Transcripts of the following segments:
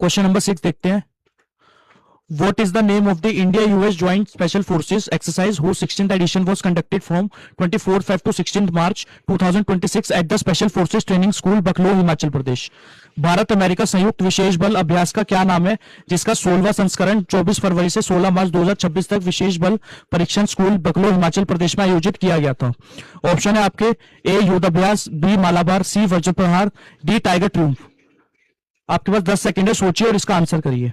Question number 6 देखते हैं। What is the name of the India-US Joint Special Forces exercise whose 16th edition was conducted from 24th Feb to 16th March 2026 at the Special Forces Training School, बकलो, Himachal Pradesh. Bharat America संयुक्त विशेष बल अभ्यास का क्या नाम है, जिसका 16वां संस्करण 24 फरवरी से 16 मार्च 2026 तक विशेष बल परीक्षण स्कूल, बकलो, हिमाचल प्रदेश में आयोजित किया गया था। ऑप्शन है आपके ए युद्धाभ्यास, बी मालाबार, सी वज्र प्रहार, डी टाइगर ट्रिम्फ। आपके पास 10 सेकेंड है, सोचिए और इसका आंसर करिए।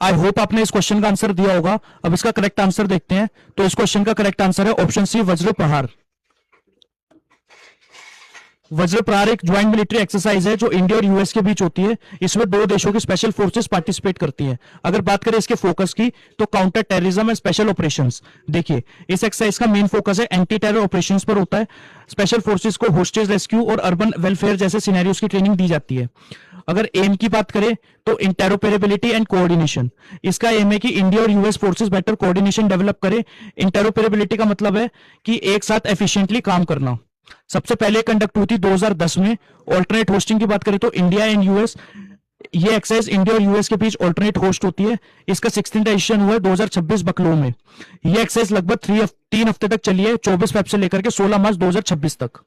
आई होप आपने इस क्वेश्चन का आंसर दिया होगा। अब इसका करेक्ट आंसर देखते हैं। तो इस क्वेश्चन का करेक्ट आंसर है ऑप्शन सी वज्र प्रहार। वज्र प्रहार एक ज्वाइंट मिलिट्री एक्सरसाइज है जो इंडिया और यूएस के बीच होती है। इसमें दो देशों की स्पेशल फोर्सेस पार्टिसिपेट करती हैं। अगर बात करें इसके फोकस की तो counter terrorism and special operations. देखिए इस एक्सरसाइज का मेन फोकस है एंटी टेरर ऑपरेशंस पर होता है। स्पेशल फोर्सेस को होस्टेज रेस्क्यू और अर्बन वेलफेयर जैसे सिनेरियोस की ट्रेनिंग दी जाती है। अगर एम की बात करें तो इंटेरोपेरेबिलिटी एंड कोऑर्डिनेशन। इसका एम है कि इंडिया और US forces better coordination develop करें। इंटेरोपेरेबिलिटी का मतलब है कि एक साथ एफिशिएंटली काम करना। सबसे पहले कंडक्ट हुई थी 2010 में। ऑल्टरनेट होस्टिंग की बात करें तो इंडिया एंड यूएस, ये एक्सरसाइज इंडिया और यूएस के बीच ऑल्टरनेट होस्ट होती है। इसका 16th एडिशन हुआ है 2026 बकलो में। ये एक्सरसाइज लगभग 3 हफ्ते तक चली है, 24 फेब से लेकर के 16 मार्च 2026 तक।